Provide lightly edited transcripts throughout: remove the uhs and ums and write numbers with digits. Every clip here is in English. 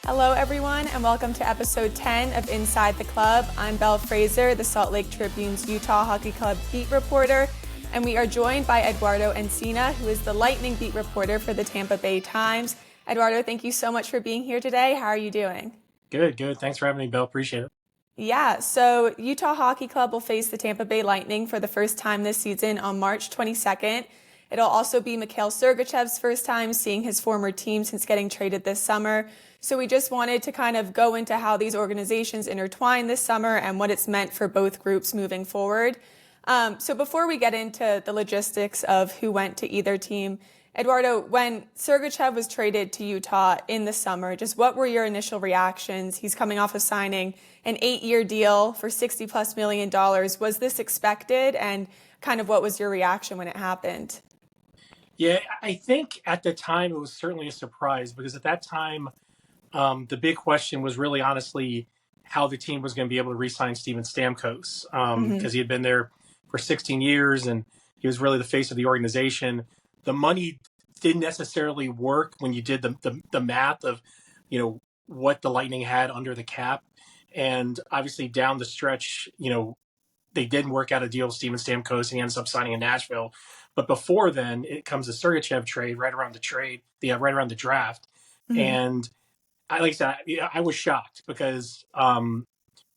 Hello, everyone, and welcome to episode 10 of Inside the Club. I'm Belle Fraser, the Salt Lake Tribune's Utah Hockey Club beat reporter, and we are joined by Eduardo Encina, who is the Lightning beat reporter for the Tampa Bay Times. Eduardo, thank you so much for being here today. How are you doing? Good. Thanks for having me, Belle. Appreciate it. Yeah, so Utah Hockey Club will face the Tampa Bay Lightning for the first time this season on March 22nd. It'll also be Mikhail Sergachev's first time seeing his former team since getting traded this summer. So we just wanted to kind of go into how these organizations intertwine this summer and what it's meant for both groups moving forward. So before we get into the logistics of who went to either team, Eduardo, when Sergachev was traded to Utah in the summer, just what were your initial reactions? He's coming off of signing an 8-year deal for $60+ million. Was this expected? And kind of what was your reaction when it happened? Yeah, I think at the time it was certainly a surprise because at that time, the big question was really honestly how the team was going to be able to re-sign Steven Stamkos because he had been there for 16 years and he was really the face of the organization. The money didn't necessarily work when you did the math of, what the Lightning had under the cap. And obviously down the stretch, they didn't work out a deal with Steven Stamkos and he ends up signing in Nashville. But before then, it comes the Sergachev trade right around the draft. And like I said, I was shocked because, when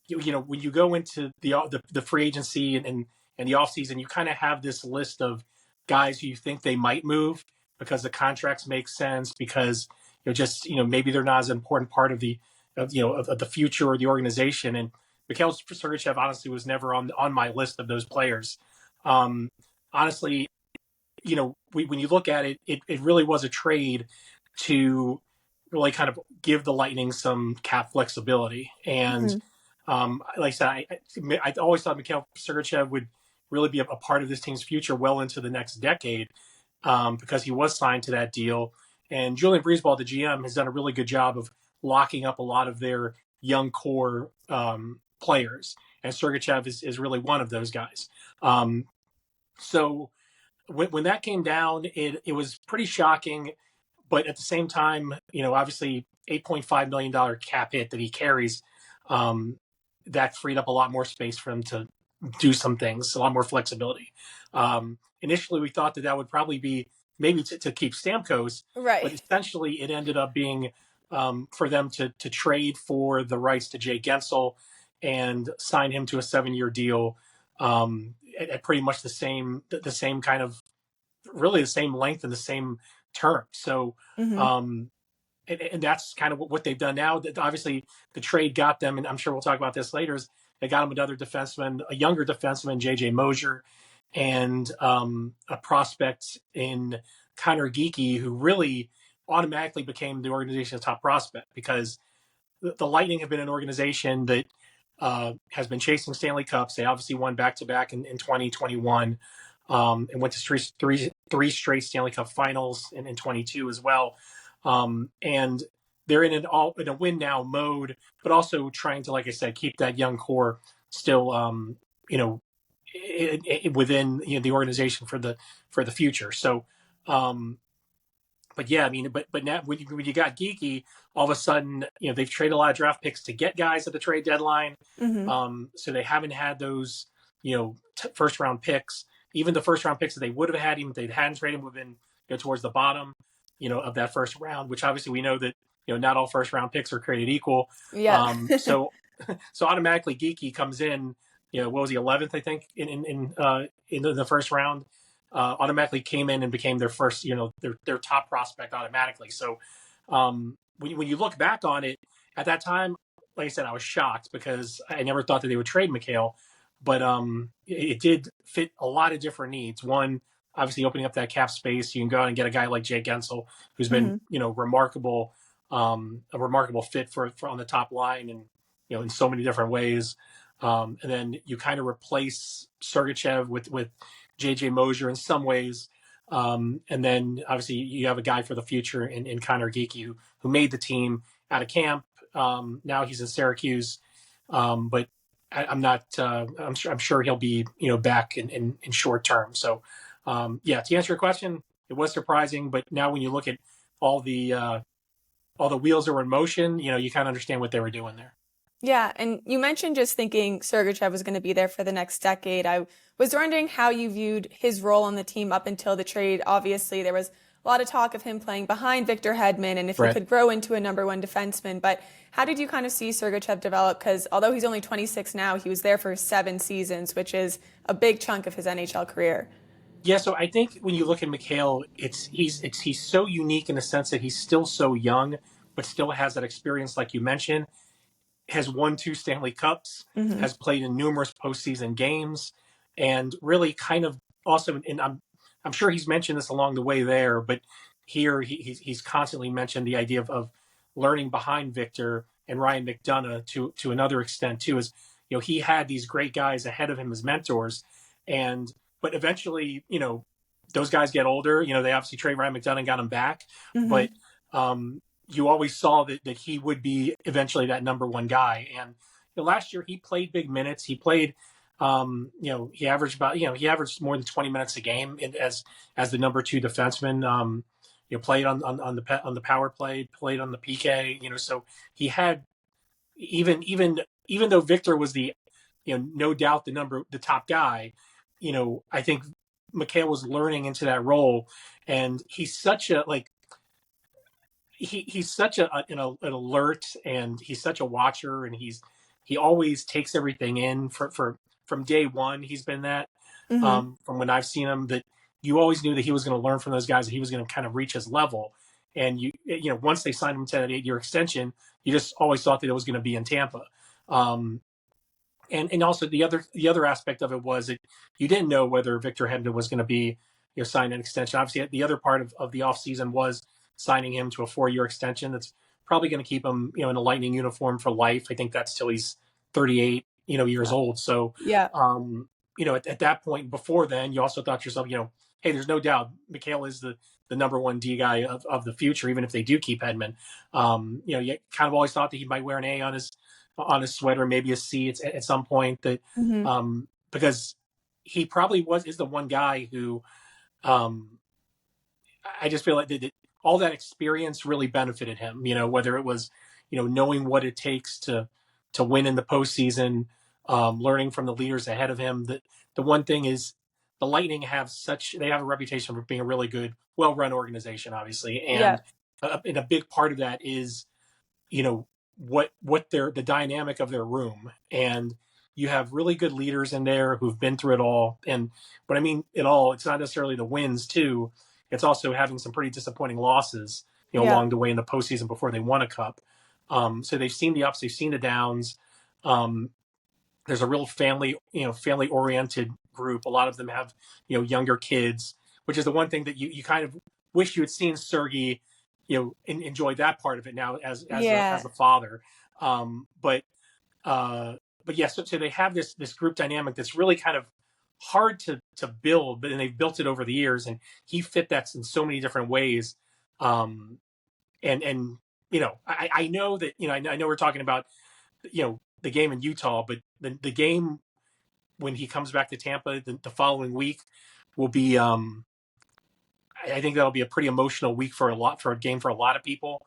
you go into the free agency and the offseason, you kind of have this list of guys who you think they might move because the contracts make sense because maybe they're not as important part of the future or the organization. And Mikhail Sergachev honestly was never on my list of those players. Honestly, when you look at it, it really was a trade to really kind of give the Lightning some cap flexibility. And like I said, I always thought Mikhail Sergachev would really be a part of this team's future well into the next decade because he was signed to that deal. And Julian Breezeball, the GM, has done a really good job of locking up a lot of their young core players. And Sergachev is really one of those guys. So when that came down, it was pretty shocking. But at the same time, obviously $8.5 million cap hit that he carries, that freed up a lot more space for him to do some things, a lot more flexibility. Initially, we thought that would probably be maybe to keep Stamkos, Right. but essentially it ended up being for them to trade for the rights to Jay Gensel and sign him to a 7-year deal at pretty much the same kind of, really the same length and the same term. So, and that's kind of what they've done now. Obviously, the trade got them, and I'm sure we'll talk about this later, is they got him another defenseman, a younger defenseman, J.J. Mosier, and a prospect in Connor Geekie, who really automatically became the organization's top prospect because the Lightning have been an organization that has been chasing Stanley Cups. They obviously won back-to-back in 2021 and went to three straight Stanley Cup finals in 22 as well. And they're in a win now mode, but also trying to, like I said, keep that young core still, within the organization for the future. So, but yeah, I mean, but now when you got Geeky, all of a sudden, they've traded a lot of draft picks to get guys at the trade deadline. So they haven't had those, first round picks. Even the first round picks that they would have had, even if they hadn't traded, would have been towards the bottom, of that first round. Which obviously we know that not all first round picks are created equal. Yeah. So automatically Geeky comes in. What was he, 11th, I think, in the first round. Automatically came in and became their first, their top prospect automatically. So when you look back on it, at that time, like I said, I was shocked because I never thought that they would trade Mikhail, but it did fit a lot of different needs. One, obviously opening up that cap space. You can go out and get a guy like Jay Gensel, who's been, remarkable, a remarkable fit for on the top line and, in so many different ways. And then you kind of replace Sergachev with J.J. Mosier in some ways. And then obviously you have a guy for the future in Connor Geekie who made the team out of camp. Now he's in Syracuse. But I'm not, I'm sure he'll be, back in short term. So, to answer your question, it was surprising, but now when you look at all the all the wheels that were in motion, you kind of understand what they were doing there. Yeah, and you mentioned just thinking Sergachev was going to be there for the next decade. I was wondering how you viewed his role on the team up until the trade. Obviously, there was a lot of talk of him playing behind Victor Hedman and if he Right. could grow into a number one defenseman. But how did you kind of see Sergachev develop? Because although he's only 26 now, he was there for 7 seasons, which is a big chunk of his NHL career. Yeah, so I think when you look at Mikhail, he's so unique in the sense that he's still so young, but still has that experience, like you mentioned. Has won 2 Stanley Cups, Hmm. has played in numerous postseason games, and really kind of also. And I'm sure he's mentioned this along the way there, but here he's constantly mentioned the idea of learning behind Victor and Ryan McDonough to another extent too. Is he had these great guys ahead of him as mentors, and but eventually those guys get older. They obviously trade Ryan McDonough and got him back, Hmm. but you always saw that he would be eventually that number one guy. And last year he played big minutes. He played, he averaged he averaged more than 20 minutes a game as the number two defenseman. Played on the power play, played on the PK. So he had even though Victor was the no doubt the top guy. I think Mikhail was learning into that role, and he's such a like he's such an alert, and he's such a watcher, and he always takes everything in from day one. He's been that Hmm. from when I've seen him, that you always knew that he was going to learn from those guys, that he was going to kind of reach his level. And once they signed him to that 8-year extension, you just always thought that it was going to be in Tampa. Um, and also the other aspect of it was that you didn't know whether Victor Hedman was going to be signed an extension. Obviously, the other part of the offseason was signing him to a 4-year extension. That's probably going to keep him in a Lightning uniform for life. I think that's till he's 38 years old. So Yeah. at that point, before then, you also thought to yourself, hey, there's no doubt Mikhail is the number one D guy of the future, even if they do keep Hedman. You kind of always thought that he might wear an A on his sweater, maybe a C at some point, that Hmm. because he probably is the one guy who um, I just feel like all that experience really benefited him. Whether it was knowing what it takes to win in the postseason, learning from the leaders ahead of him. The one thing is the Lightning they have a reputation for being a really good, well run organization, obviously, Yeah. and a big part of that is you know what the dynamic of their room, and you have really good leaders in there who've been through it all. And but I mean it all, it's not necessarily the wins too, it's also having some pretty disappointing losses Yeah. along the way in the postseason before they won a cup. So they've seen the ups, they've seen the downs. um, there's a real family oriented group. A lot of them have younger kids, which is the one thing that you kind of wish you had seen Sergey enjoy that part of it now as Yeah. a father. But yeah, so they have this group dynamic that's really kind of hard to build, but then they've built it over the years, and he fit that in so many different ways. um and I know that I know we're talking about the game in Utah, but the game when he comes back to Tampa the following week will be I think that'll be a pretty emotional week for a game for a lot of people.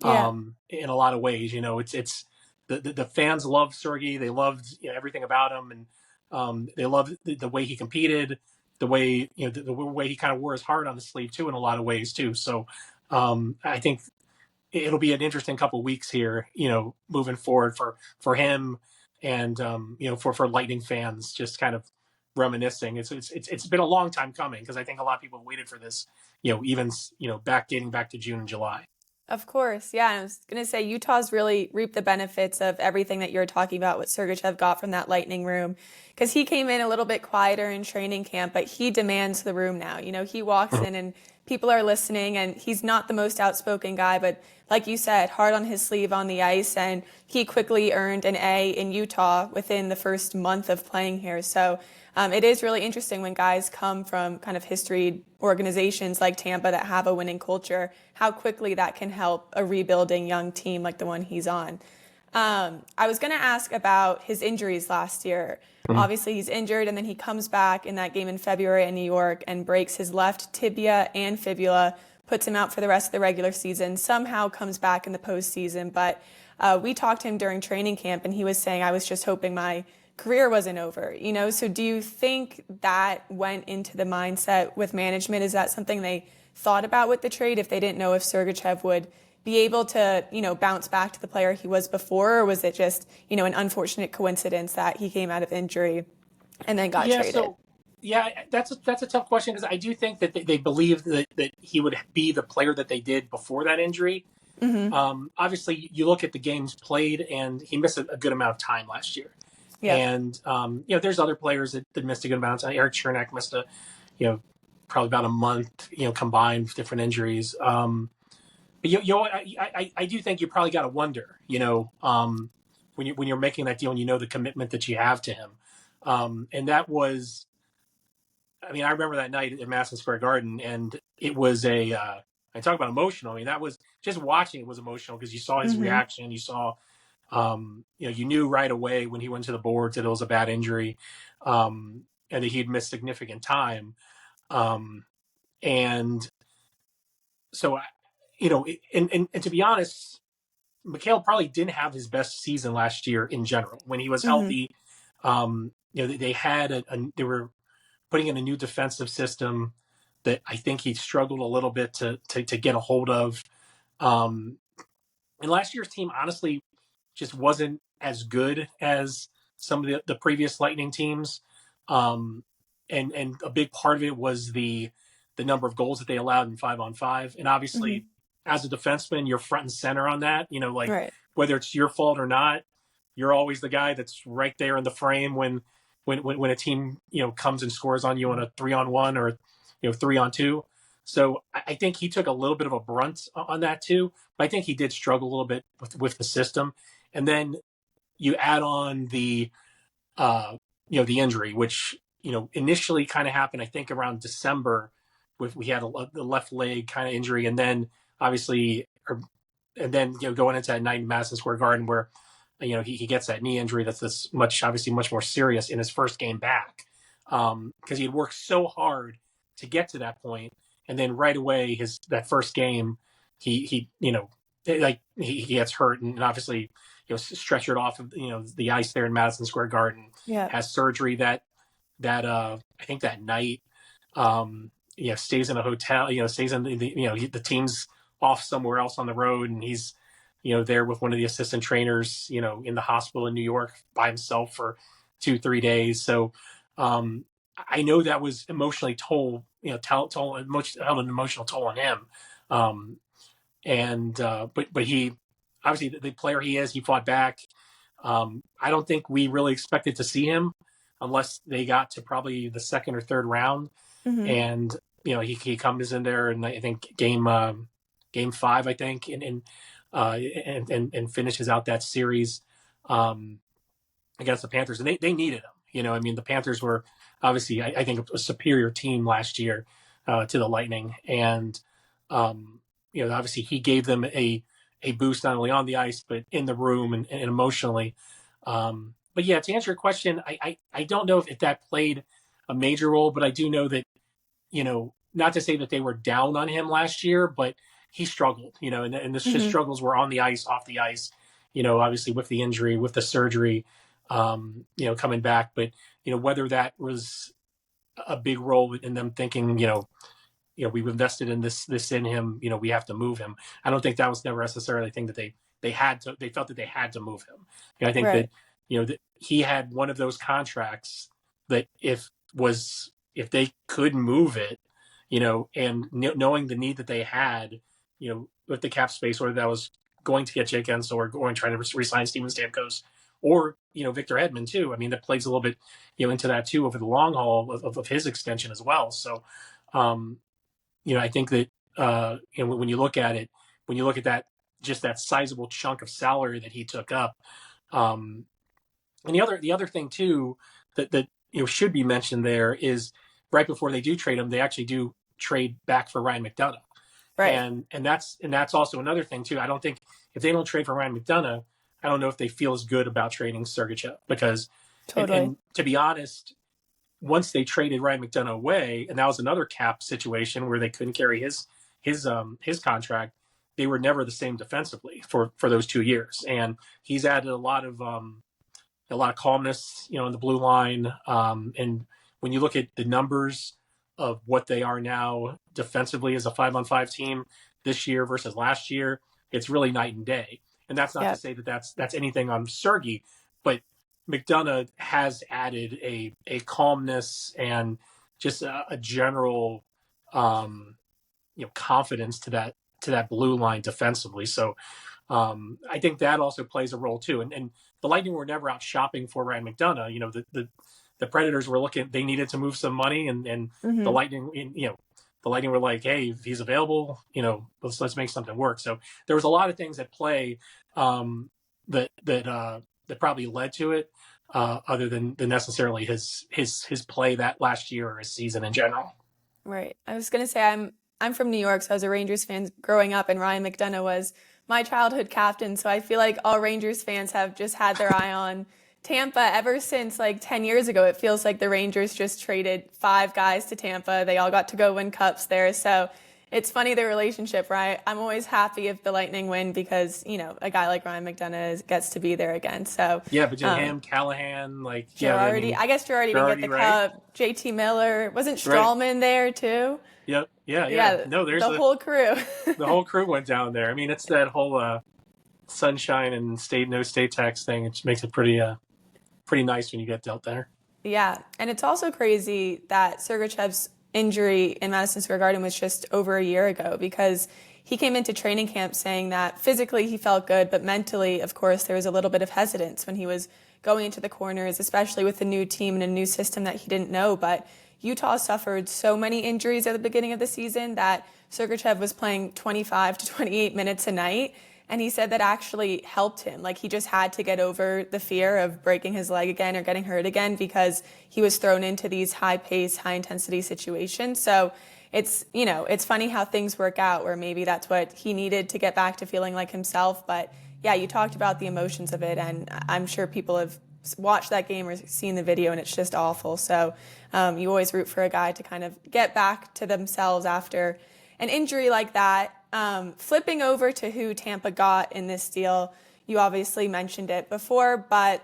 Yeah. In a lot of ways, it's the fans love Sergey. They loved everything about him, and they loved the way he competed, the way the way he kind of wore his heart on his sleeve too, in a lot of ways too. So I think it'll be an interesting couple weeks here, moving forward for him, and for Lightning fans, just kind of reminiscing. It's been a long time coming, because I think a lot of people have waited for this, even dating back to June and July. Of course, yeah. I was gonna say Utah's really reaped the benefits of everything that you're talking about, what Sergachev got from that Lightning room, because he came in a little bit quieter in training camp, but he demands the room now. He walks in and people are listening, and he's not the most outspoken guy, but like you said, hard on his sleeve on the ice, and he quickly earned an A in Utah within the first month of playing here. So it is really interesting when guys come from kind of history organizations like Tampa that have a winning culture, how quickly that can help a rebuilding young team like the one he's on. I was going to ask about his injuries last year. Mhm. Obviously, he's injured, and then he comes back in that game in February in New York and breaks his left tibia and fibula puts him out for the rest of the regular season, somehow comes back in the postseason. But we talked to him during training camp, and he was saying, I was just hoping my career wasn't over, So do you think that went into the mindset with management? Is that something they thought about with the trade, if they didn't know if Sergachev would be able to, bounce back to the player he was before, or was it just, an unfortunate coincidence that he came out of injury and then got traded? That's a tough question, because I do think that they believed that he would be the player that they did before that injury. Obviously, you look at the games played, and he missed a good amount of time last year. Yeah. And there's other players that missed a good amount of time. Eric Chernak missed probably about a month, combined with different injuries. But I do think you probably got to wonder, when you're making that deal, and the commitment that you have to him. And that was, I remember that night at Madison Square Garden, and it was I talk about emotional. That was, just watching it was emotional, because you saw his reaction. You saw, you knew right away when he went to the boards that it was a bad injury, and that he'd missed significant time. And so, and to be honest, Mikhail probably didn't have his best season last year in general. When he was healthy, they had they were putting in a new defensive system that I think he struggled a little bit to get a hold of. And last year's team, honestly, just wasn't as good as some of the previous Lightning teams. And a big part of it was the number of goals that they allowed in 5-on-5. And obviously, as a defenseman, you're front and center on that. Right. Whether it's your fault or not, you're always the guy that's right there in the frame when a team comes and scores on you on a 3-on-1 or 3-on-2. So I think he took a little bit of a brunt on that too. But I think he did struggle a little bit with the system. And then you add on the the injury, which initially kind of happened, I think, around December. We had the left leg kind of injury, and then obviously, going into that night in Madison Square Garden where he gets that knee injury that's much more serious in his first game back, because he had worked so hard to get to that point, and then right away that first game he gets hurt, and obviously stretchered off of the ice there in Madison Square Garden. Yeah. Has surgery that I think that night. Stays in a hotel. Stays in the team's off somewhere else on the road, and he's there with one of the assistant trainers in the hospital in New York by himself for 2-3 days. So I know that was emotionally held an emotional toll on him. But he, obviously, the player he is, he fought back. I don't think we really expected to see him unless they got to probably the second or third round. And he comes in there, and I think game 5, I think, and finishes out that series against the Panthers, and they needed him. The Panthers were obviously, I think, a superior team last year to the Lightning, and obviously he gave them a boost not only on the ice but in the room and emotionally. But yeah, to answer your question, I don't know if that played a major role, but I do know that not to say that they were down on him last year, but he struggled, and his struggles were on the ice, off the ice, obviously with the injury, with the surgery, coming back. But, whether that was a big role in them thinking, we've invested in this in him, we have to move him. I don't think that was never necessarily a thing that they felt that they had to move him. I think Right. that he had one of those contracts that if they could move it, and knowing the need that they had, with the cap space, or that was going to get Jake Ensel or going trying to re-sign Steven Stamkos, or Victor Hedman too. That plays a little bit into that too over the long haul of his extension as well. So, I think that when you look at it, when you look at that, just that sizable chunk of salary that he took up, and the other thing too that should be mentioned there is right before they do trade him, they actually do trade back for Ryan McDonough. Right. And that's also another thing too. I don't think if they don't trade for Ryan McDonough, I don't know if they feel as good about trading Sergachev, because Totally. and to be honest, once they traded Ryan McDonough away, and that was another cap situation where they couldn't carry his his contract, they were never the same defensively for those 2 years, and he's added a lot of calmness, in the blue line. And when you look at the numbers of what they are now defensively as a 5-on-5 team this year versus last year, it's really night and day. And that's not to Yep. say that that's anything on Sergey, but McDonough has added a calmness and just a general confidence to that blue line defensively. So I think that also plays a role too. And the Lightning were never out shopping for Ryan McDonough. The Predators were looking; they needed to move some money, and the Hmm. Lightning, the Lightning were like, "Hey, if he's available, let's make something work." So there was a lot of things at play that probably led to it, other than necessarily his play that last year or his season in general. Right. I was gonna say I'm from New York, so I was a Rangers fan growing up, and Ryan McDonough was my childhood captain. So I feel like all Rangers fans have just had their eye on Tampa ever since like 10 years ago. It feels like the Rangers just traded five guys to Tampa. They all got to go win cups there. So it's funny the relationship, right? I'm always happy if the Lightning win because, a guy like Ryan McDonough gets to be there again. So Yeah, between him, Callahan, I Girardi, mean, I guess Girardi didn't get Girardi, the right? cup. JT Miller, wasn't Right. Strawman there too? Yep. Yeah. Yeah. Yeah, No, there's the whole crew. the whole crew went down there. I mean, it's that whole sunshine and no state tax thing. It just makes it pretty nice when you get dealt there. Yeah, and it's also crazy that Sergachev's injury in Madison Square Garden was just over a year ago because he came into training camp saying that physically he felt good, but mentally, of course, there was a little bit of hesitance when he was going into the corners, especially with a new team and a new system that he didn't know. But Utah suffered so many injuries at the beginning of the season that Sergachev was playing 25 to 28 minutes a night. And he said that actually helped him. Like he just had to get over the fear of breaking his leg again or getting hurt again because he was thrown into these high pace, high intensity situations. So it's funny how things work out where maybe that's what he needed to get back to feeling like himself. But yeah, you talked about the emotions of it, and I'm sure people have watched that game or seen the video, and it's just awful. So you always root for a guy to kind of get back to themselves after an injury like that. Flipping over to who Tampa got in this deal, you obviously mentioned it before, but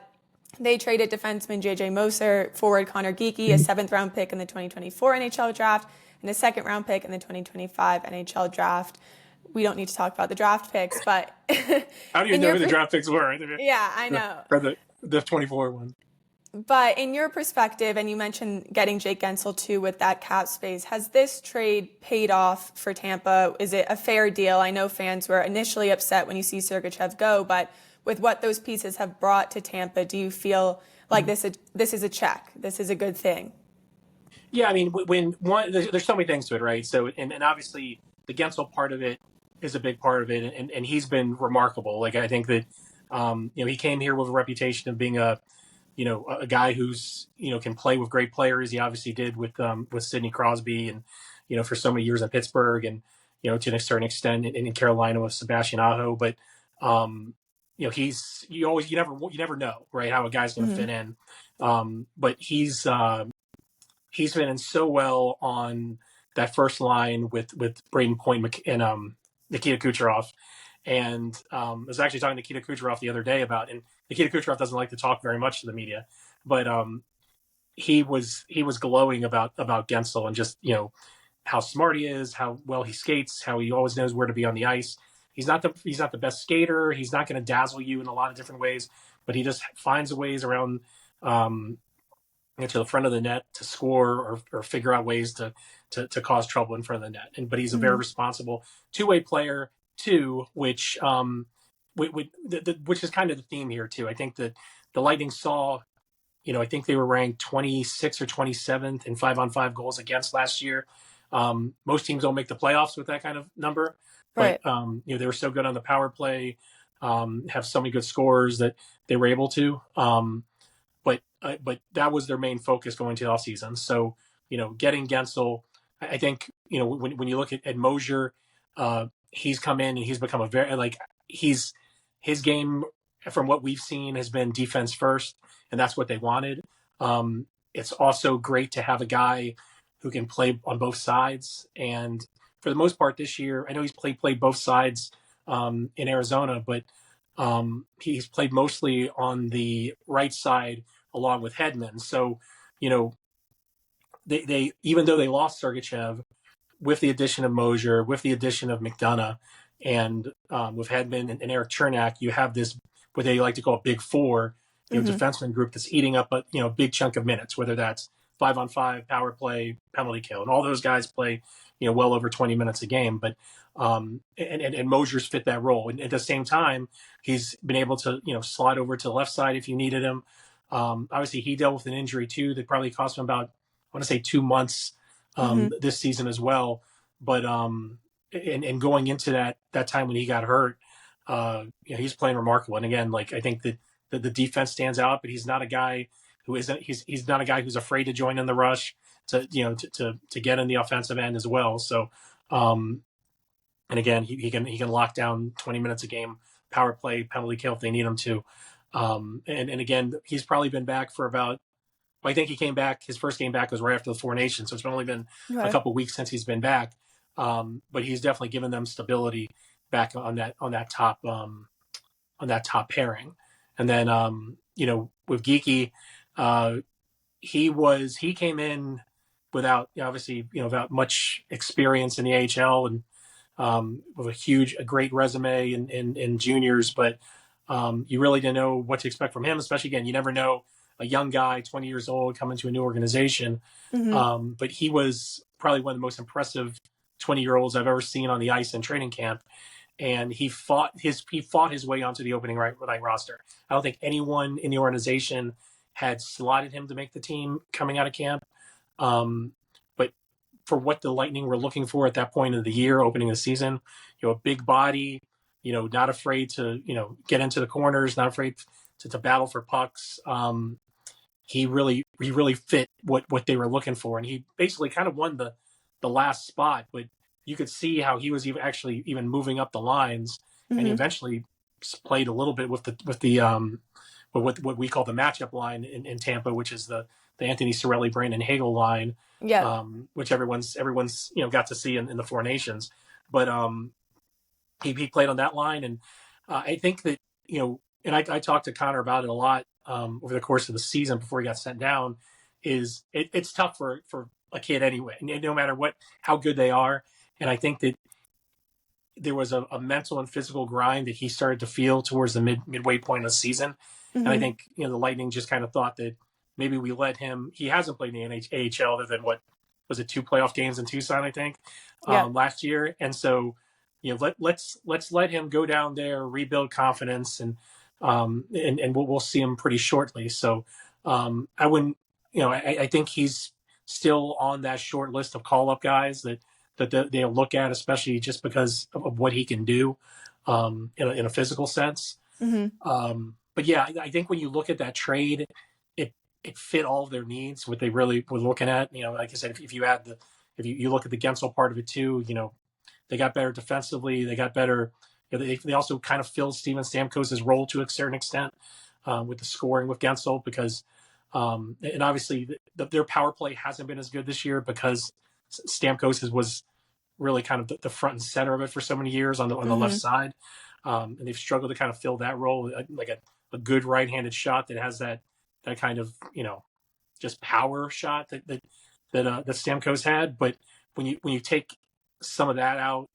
they traded defenseman J.J. Moser, forward Connor Geeky, a seventh-round pick in the 2024 NHL draft, and a second-round pick in the 2025 NHL draft. We don't need to talk about the draft picks, but How do you in know your who the draft picks were? yeah, I know. For the 24 one. But in your perspective, and you mentioned getting Jake Gensel too with that cap space, has this trade paid off for Tampa? Is it a fair deal? I know fans were initially upset when you see Sergachev go, but with what those pieces have brought to Tampa, do you feel like this is a check? This is a good thing? Yeah, I mean, there's so many things to it, right? So, and obviously the Gensel part of it is a big part of it, and he's been remarkable. Like I think that, he came here with a reputation of being a guy who's can play with great players. He obviously did with Sidney Crosby, and for so many years in Pittsburgh, and to a certain extent in Carolina with Sebastian Aho. But you never know, right, how a guy's going to Hmm. fit in. But he's been in so well on that first line with Braden Point and Nikita Kucherov. And I was actually talking to Nikita Kucherov the other day and Nikita Kucherov doesn't like to talk very much to the media, but he was glowing about Gensel and just how smart he is, how well he skates, how he always knows where to be on the ice. He's not the best skater. He's not going to dazzle you in a lot of different ways, but he just finds ways around um, to the front of the net to score or figure out ways to cause trouble in front of the net. But he's a very Hmm. responsible two-way player too, which is kind of the theme here too. I think that the Lightning saw, I think they were ranked 26th or 27th in 5-on-5 goals against last year. Most teams don't make the playoffs with that kind of number, but Right. they were so good on the power play, have so many good scores that they were able to. But that was their main focus going to the offseason. So getting Gensel, I think when you look at Mosier, he's come in and he's become a very his game from what we've seen has been defense first, and that's what they wanted. It's also great to have a guy who can play on both sides, and for the most part this year, I know he's played both sides in Arizona, but he's played mostly on the right side along with Hedman. So, you know, they even though they lost Sergachev, with the addition of Mosier, with the addition of McDonough, and with Hedman and Eric Chernak, you have this what they like to call a big four, Mm-hmm. defenseman group that's eating up a big chunk of minutes, whether that's 5-on-5, power play, penalty kill, and all those guys play well over 20 minutes a game. But and Mosier's fit that role, and at the same time, he's been able to slide over to the left side if you needed him. Obviously, he dealt with an injury too that probably cost him about I want to say 2 months Mm-hmm. this season as well. But and going into that time when he got hurt, he's playing remarkable. And again, like I think that the defense stands out, but he's not a guy who isn't. He's not a guy who's afraid to join in the rush to get in the offensive end as well. So, and again, he can lock down 20 minutes a game, power play, penalty kill if they need him to. And again, he's probably been back for about. Well, I think he came back. His first game back was right after the Four Nations, so it's only been a Okay. couple of weeks since he's been back. But he's definitely given them stability back on that top pairing. And then with Geeky, he came in without obviously without much experience in the AHL and with a great resume in juniors, but you really didn't know what to expect from him. Especially again, you never know a young guy, 20 years old, coming to a new organization. Mm-hmm. But he was probably one of the most impressive 20-year-olds I've ever seen on the ice in training camp. And he fought his way onto the opening right roster. I don't think anyone in the organization had slotted him to make the team coming out of camp. But for what the Lightning were looking for at that point of the year, opening the season, a big body, not afraid to, get into the corners, not afraid to battle for pucks. He really fit what they were looking for, and he basically kind of won the last spot. But you could see how he was even moving up the lines, and he Mm-hmm. eventually played a little bit with what we call the matchup line in Tampa, which is the Anthony Cirelli, Brandon Hagel line, Yep. which everyone's got to see in the Four Nations. But he played on that line, and I think that and I talked to Connor about it a lot over the course of the season before he got sent down. It's tough for a kid anyway, no matter how good they are. And I think that there was a mental and physical grind that he started to feel towards the midway point of the season. And I Mm-hmm. think the Lightning just kind of thought that maybe we let him. He hasn't played in the AHL other than what was it, 2 playoff games in Tucson, I think, Yep. last year. And so let's let him go down there, rebuild confidence, and we'll see him pretty shortly. So I wouldn't, I think he's still on that short list of call up guys that they'll look at, especially just because of what he can do in a physical sense. Mm-hmm. But yeah, I think when you look at that trade, it fit all of their needs, what they really were looking at. Like I said, if you look at the Gensel part of it too, they got better defensively. They got better. They also kind of filled Steven Stamkos' role to a certain extent with the scoring with Gensel because, and obviously their power play hasn't been as good this year because Stamkos was really kind of the front and center of it for so many years on the left Mm-hmm. side, and they've struggled to kind of fill that role, like a good right-handed shot that has that kind of just power shot that Stamkos had. But when you take some of that out,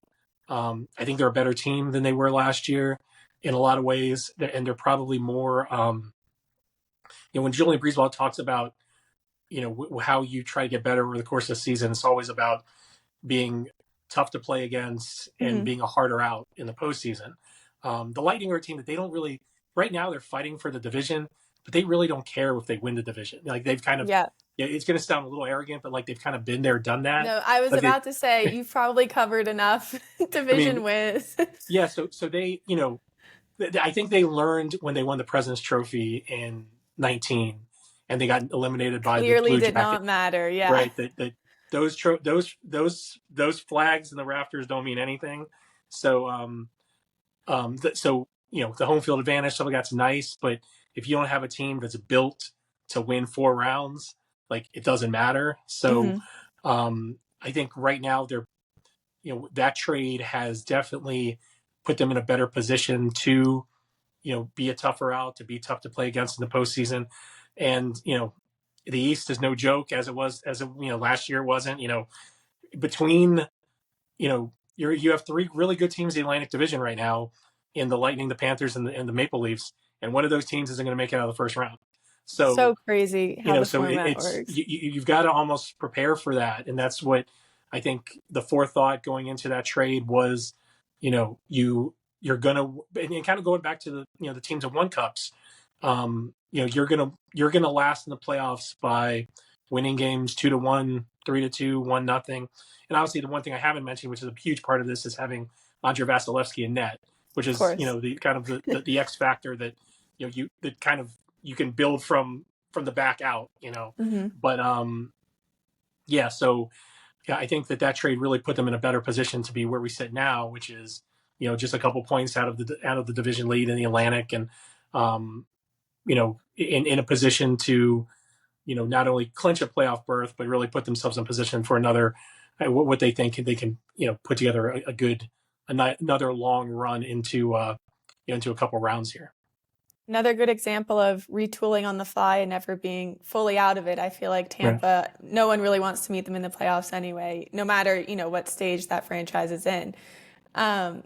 I think they're a better team than they were last year in a lot of ways, and they're probably more. When Julian Breezeball talks about how you try to get better over the course of the season, it's always about being tough to play against and Mm-hmm. being a harder out in the postseason. The Lightning are a team that they don't really. Right now, they're fighting for the division, but they really don't care if they win the division. Like they've kind of. Yeah. Yeah, it's going to sound a little arrogant, but like they've kind of been there, done that. No, I was Like about to say you've probably covered enough division wins. yeah. So they, I think they learned when they won the President's Trophy in 19, and they got eliminated by the Clearly Blue did not Jackets. matter. Yeah. Right. That those flags in the rafters don't mean anything. So the home field advantage, stuff like that's nice, but if you don't have a team that's built to win 4 rounds, like it doesn't matter. So Mm-hmm. I think right now that trade has definitely put them in a better position to, be a tougher out, to be tough to play against in the postseason. And, the East is no joke as it was, last year wasn't, between, you have three really good teams in the Atlantic Division right now in the Lightning, the Panthers, and the Maple Leafs. And one of those teams isn't going to make it out of the first round. So So crazy how the so format it's works. you've got to almost prepare for that, and that's what I think the forethought going into that trade was. You're gonna, and kind of going back to the teams that won cups. You're gonna last in the playoffs by winning games 2-1, 3-2, 1-0. And obviously, the one thing I haven't mentioned, which is a huge part of this, is having Andre Vasilevsky in net, which Of is course. the kind of the X factor that you that kind of you can build from the back out. Hmm. But yeah, so yeah, I think that trade really put them in a better position to be where we sit now, which is just a couple points out of the division lead in the Atlantic, and in a position to not only clinch a playoff berth, but really put themselves in position for another what they think they can put together a good another long run into a couple rounds here. Another good example of retooling on the fly and never being fully out of it. I feel like Right. Tampa, no one really wants to meet them in the playoffs anyway, no matter, what stage that franchise is in.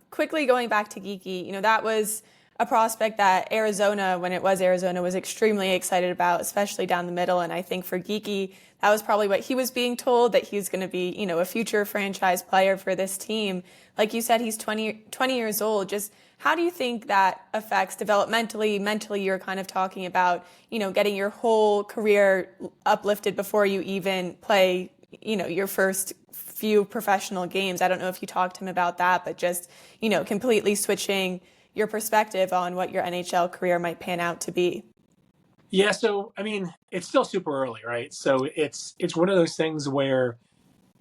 Quickly going back to Geeky, that was a prospect that Arizona, when it was Arizona, was extremely excited about, especially down the middle. And I think for Geeky, that was probably what he was being told, that he was going to be, a future franchise player for this team. Like you said, he's 20 years old. Just how do you think that affects developmentally, mentally? You're kind of talking about, getting your whole career uplifted before you even play, your first few professional games. I don't know if you talked to him about that, but just, completely switching your perspective on what your NHL career might pan out to be. Yeah, so I mean, it's still super early, right? So it's one of those things where,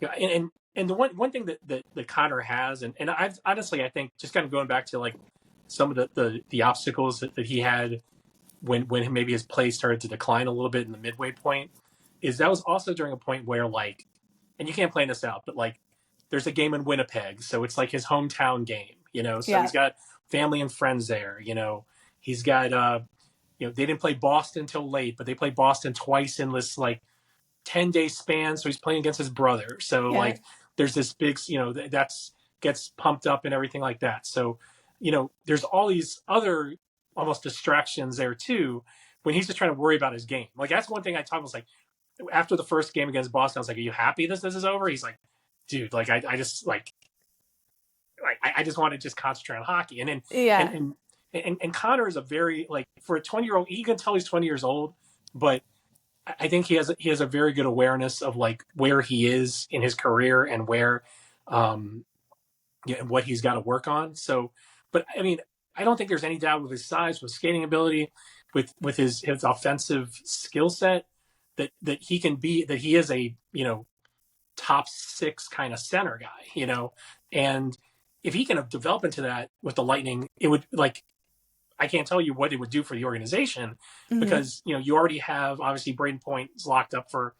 and the one thing that Connor has, and I've honestly, I think, just kind of going back to like some of the obstacles that he had when maybe his play started to decline a little bit in the midway point, is that was also during a point where, like, and you can't plan this out, but like there's a game in Winnipeg, so it's like his hometown game. So Yeah. he's got family and friends there. He's got they didn't play Boston till late, but they played Boston twice in this like 10-day span. So he's playing against his brother. So Yeah. like there's this big, that's gets pumped up and everything like that. So, there's all these other almost distractions there too when he's just trying to worry about his game. Like that's one thing I talked was like after the first game against Boston, I was like, "Are you happy this is over?" He's like, "Dude, like I just I just want to just concentrate on hockey." And then Yeah. and Connor is a very like for a 20-year-old, you can tell he's 20 years old, but I think he has a very good awareness of like where he is in his career and where um what he's got to work on. So, but I mean, I don't think there's any doubt with his size, with skating ability, with his offensive skill set that he can be that he is a top six kind of center guy. And if he can develop into that with the Lightning, it would like I can't tell you what it would do for the organization Hmm. because you already have obviously Braden Point is locked up for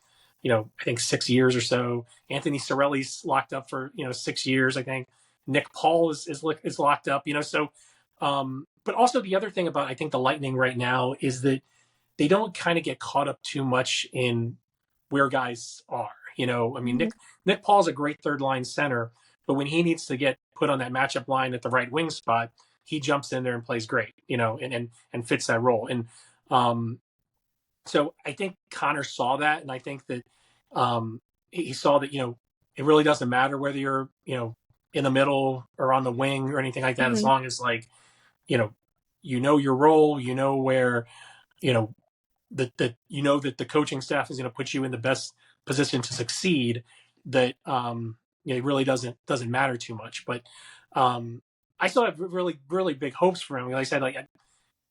I think 6 years or so. Anthony Cirelli's locked up for 6 years. I think Nick Paul is locked up. So but also the other thing about I think the Lightning right now is that they don't kind of get caught up too much in where guys are. I mean Hmm. Nick Paul's a great third line center, but when he needs to get put on that matchup line at the right wing spot, he jumps in there and plays great, and fits that role. And um, so I think Connor saw that, and I think that he saw that it really doesn't matter whether you're in the middle or on the wing or anything like that, as Hmm. long as like your role, where you know that the coaching staff is going to put you in the best position to succeed. That it really doesn't matter too much. But I still have really really big hopes for him. Like I said, like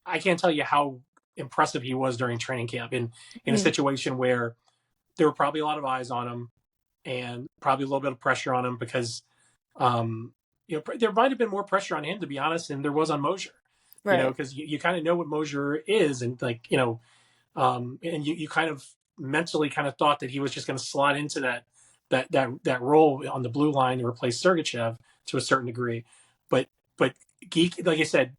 I can't tell you how impressive he was during training camp in a Hmm. situation where there were probably a lot of eyes on him and probably a little bit of pressure on him because there might have been more pressure on him to be honest than there was on Mosier. Right. Because you kind of know what Mosier is and like and you kind of mentally kind of thought that he was just going to slot into that role on the blue line to replace Sergachev to a certain degree. But Geek, like I said,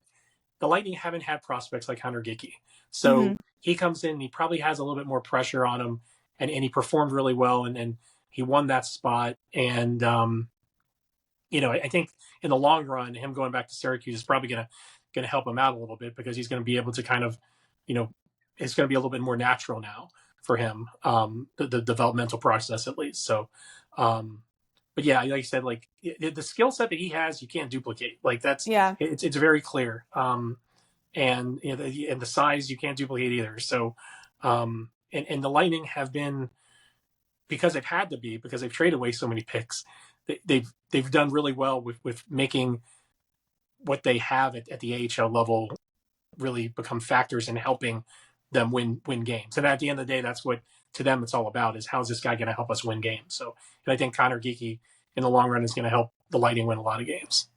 the Lightning haven't had prospects like Hunter Geekie. Hmm. So he comes in and he probably has a little bit more pressure on him, and he performed really well, and he won that spot. And I think in the long run, him going back to Syracuse is probably gonna help him out a little bit, because he's going to be able to kind of, you know, it's going to be a little bit more natural now for him, the developmental process at least. So, but yeah, like you said, like the skill set that he has, you can't duplicate. Like Yeah. it's very clear. And and the size you can't duplicate either. So, and the Lightning have been, because they've had to be, because they've traded away so many picks, they've done really well with making what they have at the AHL level really become factors in helping them win games. And at the end of the day, that's what to them it's all about, is how's this guy going to help us win games. So, and I think Connor Geekie in the long run is going to help the Lightning win a lot of games.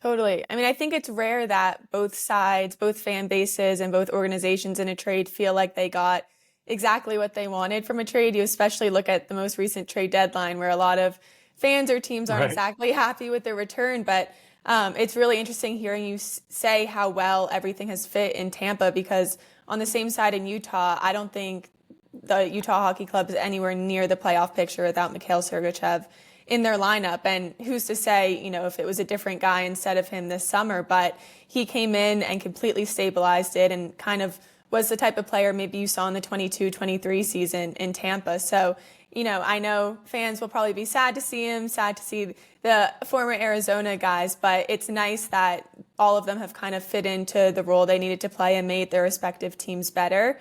Totally. I mean, I think it's rare that both sides, both fan bases, and both organizations in a trade feel like they got exactly what they wanted from a trade. You especially look at the most recent trade deadline, where a lot of fans or teams aren't Right. exactly happy with the return. But it's really interesting hearing you say how well everything has fit in Tampa, because on the same side in Utah, I don't think the Utah Hockey Club is anywhere near the playoff picture without Mikhail Sergachev in their lineup. And who's to say, if it was a different guy instead of him this summer, but he came in and completely stabilized it and kind of was the type of player maybe you saw in the 22-23 season in Tampa. So, I know fans will probably be sad to see him, sad to see the former Arizona guys, but it's nice that all of them have kind of fit into the role they needed to play and made their respective teams better.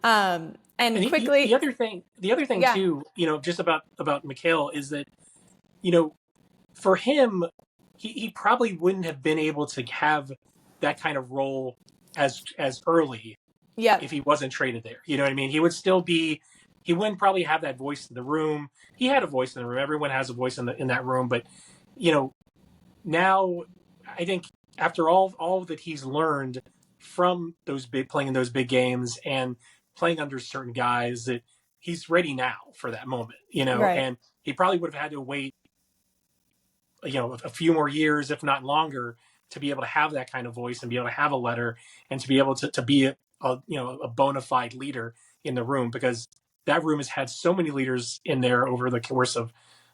And And the quickly, other thing yeah, too, just about Mikhail is that, you know, for him, he probably wouldn't have been able to have that kind of role as early yep, if he wasn't traded there. You know what I mean? He wouldn't probably have that voice in the room. He had a voice in the room. Everyone has a voice in that room. But, you know, now I think after all that he's learned from those playing in those big games and playing under certain guys, that he's ready now for that moment, right, and he probably would have had to wait, a few more years, if not longer, to be able to have that kind of voice and be able to have a letter and to be able to be a bona fide leader in the room, because that room has had so many leaders in there over the course of,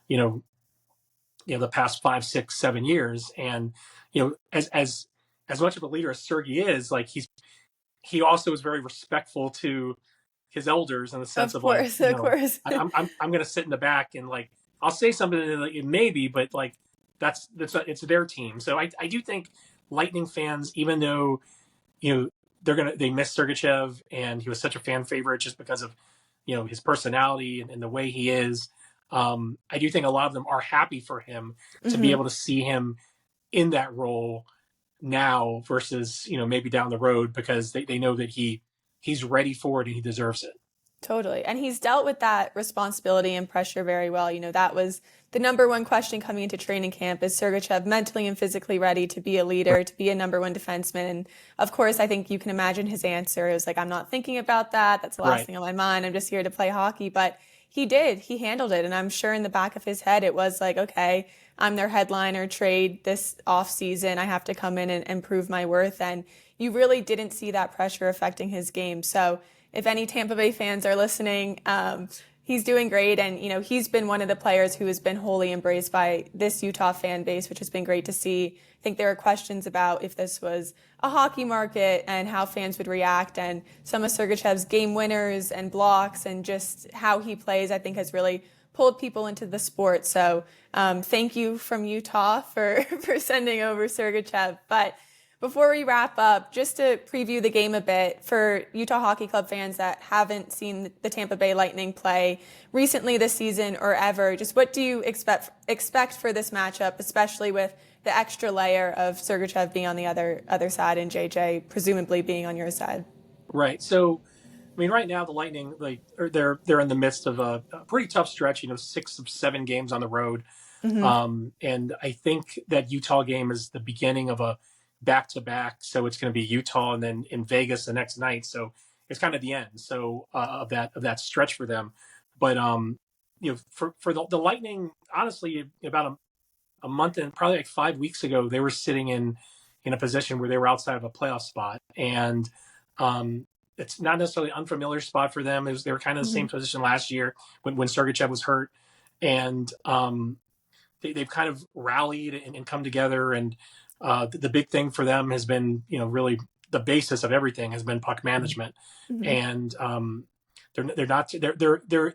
you know, the past 5, 6, 7 years. And, as much of a leader as Sergey is, like he also is very respectful to his elders, in the sense of of, like, course, of course. I'm going to sit in the back and, like, I'll say something, like, maybe, but, like, it's their team. So I do think Lightning fans, even though, they miss Sergachev and he was such a fan favorite just because of, his personality and the way he is. I do think a lot of them are happy for him to be Hmm. able to see him in that role now versus, maybe down the road, because they know that he's ready for it and he deserves it. Totally. And he's dealt with that responsibility and pressure very well. That was the number one question coming into training camp: is Sergachev mentally and physically ready to be a Right. leader, to be a number one defenseman? And of course, I think you can imagine his answer. It was like, I'm not thinking about that. That's the last Right. thing on my mind. I'm just here to play hockey. But he did. He handled it. And I'm sure in the back of his head, it was like, okay, I'm their headliner trade this off season. I have to come in and prove my worth. And you really didn't see that pressure affecting his game. So if any Tampa Bay fans are listening, he's doing great. And, he's been one of the players who has been wholly embraced by this Utah fan base, which has been great to see. I think there are questions about if this was a hockey market and how fans would react. And some of Sergachev's game winners and blocks and just how he plays, I think, has really pulled people into the sport. So thank you from Utah for, for sending over Sergachev. But before we wrap up, just to preview the game a bit for Utah Hockey Club fans that haven't seen the Tampa Bay Lightning play recently this season or ever, just what do you expect for this matchup, especially with the extra layer of Sergachev being on the other side and JJ presumably being on your side? Right. So, I mean, right now the Lightning, like, they're in the midst of a pretty tough stretch. 6 of 7 games on the road. Hmm. And I think that Utah game is the beginning of a back to back. So it's going to be Utah and then in Vegas the next night. So it's kind of the end. So of that stretch for them. But for the Lightning, honestly, about a month and probably like 5 weeks ago, they were sitting in a position where they were outside of a playoff spot, and it's not necessarily an unfamiliar spot for them. They were kind of the same Mhm. position last year when Sergachev was hurt, and they've kind of rallied and come together. And the big thing for them has been, really the basis of everything has been puck management, Mhm. and they're not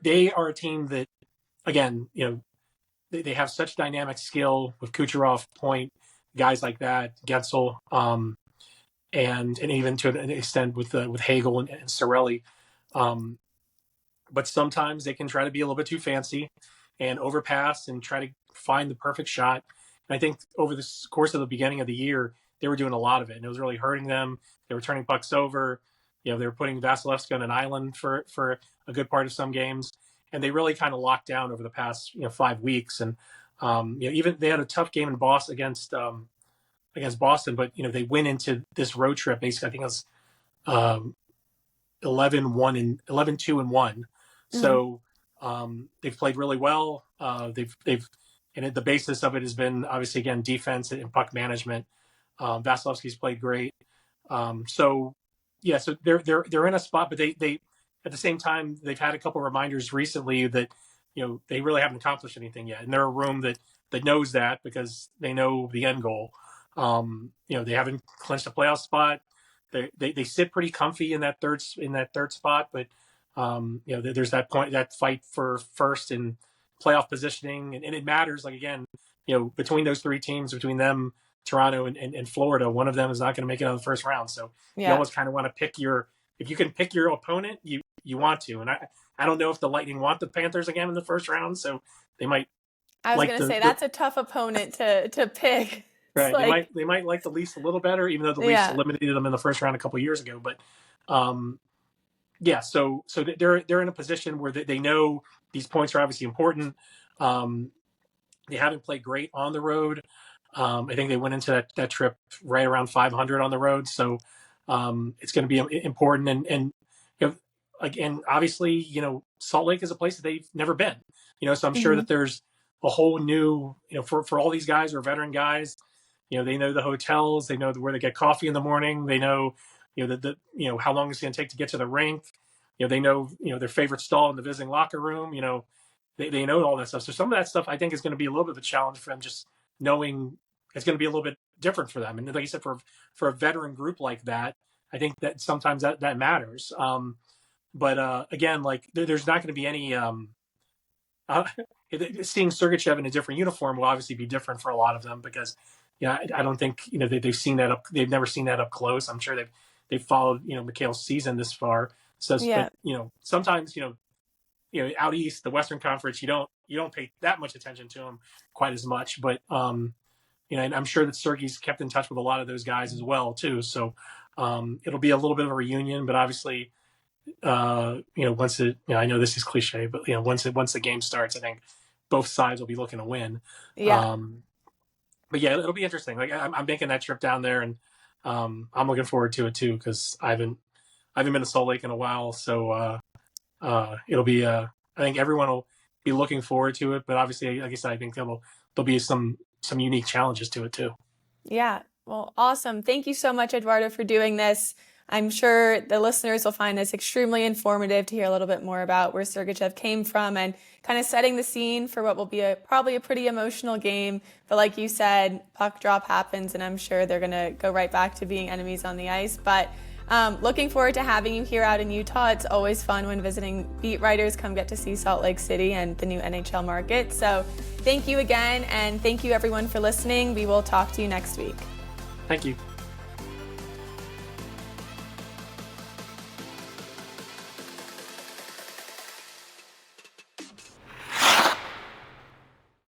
they are a team that, again, they have such dynamic skill with Kucherov, Point, guys like that, Gensel, and even to an extent with Hagel and Sorelli. Um, but sometimes they can try to be a little bit too fancy and overpass and try to find the perfect shot. And I think over the course of the beginning of the year, they were doing a lot of it, and it was really hurting them. They were turning pucks over. They were putting Vasilevsky on an island for a good part of some games, and they really kind of locked down over the past 5 weeks. And even they had a tough game in Boston against Boston, but they went into this road trip. Basically, I think it was um, 11-1 and 11-2-1. Mhm. So they've played really well. They've and the basis of it has been obviously, again, defense and puck management. Vasilevsky's played great. So yeah, so they're in a spot, but they at the same time they've had a couple of reminders recently that they really haven't accomplished anything yet, and they're a room that knows that because they know the end goal. They haven't clinched a playoff spot. They sit pretty comfy in that third spot, but there's that fight for first in playoff positioning, and it matters. Like, again, between those three teams, between them, Toronto and Florida, one of them is not going to make it out of the first round. So you Yeah. almost kind of want to if you can pick your opponent, you want to. And I don't know if the Lightning want the Panthers again in the first round, so they might I was like gonna say that's a tough opponent to pick. It's right. like, They might like the Leafs a little better, even though the Leafs yeah. eliminated them in the first round a couple of years ago. But yeah, so they're in a position where they know these points are obviously important. Um, they haven't played great on the road. I think they went into that trip right around 500 on the road, so it's going to be important. And again, obviously, Salt Lake is a place that they've never been. So I'm sure Mhm. that there's a whole new, for all these guys who are veteran guys, they know the hotels, they know where they get coffee in the morning, they know, how long it's going to take to get to the rink, they know, their favorite stall in the visiting locker room, they know all that stuff. So some of that stuff I think is going to be a little bit of a challenge for them, just knowing it's going to be a little bit different for them. And like you said, for a veteran group like that, I think that sometimes that matters. But again, like there's not going to be any uh, seeing Sergachev in a different uniform will obviously be different for a lot of them because, I don't think they've seen that up. They've never seen that up close. I'm sure they've followed Mikhail's season this far. So, but Yeah. sometimes out east, the Western Conference, you don't pay that much attention to them quite as much. But and I'm sure that Sergey's kept in touch with a lot of those guys as well too. So it'll be a little bit of a reunion, but obviously once I know this is cliche, but once the game starts, I think both sides will be looking to win. Yeah. Um, but yeah, it'll be interesting. Like I'm making that trip down there, and I'm looking forward to it too because I haven't been to Salt Lake in a while, so it'll be. I think everyone will be looking forward to it, but obviously, like I said, I think there'll be some unique challenges to it too. Yeah. Well, awesome. Thank you so much, Eduardo, for doing this. I'm sure the listeners will find this extremely informative to hear a little bit more about where Sergachev came from and kind of setting the scene for what will be probably a pretty emotional game. But like you said, puck drop happens, and I'm sure they're going to go right back to being enemies on the ice. But looking forward to having you here out in Utah. It's always fun when visiting beat writers come get to see Salt Lake City and the new NHL market. So thank you again, and thank you everyone for listening. We will talk to you next week. Thank you.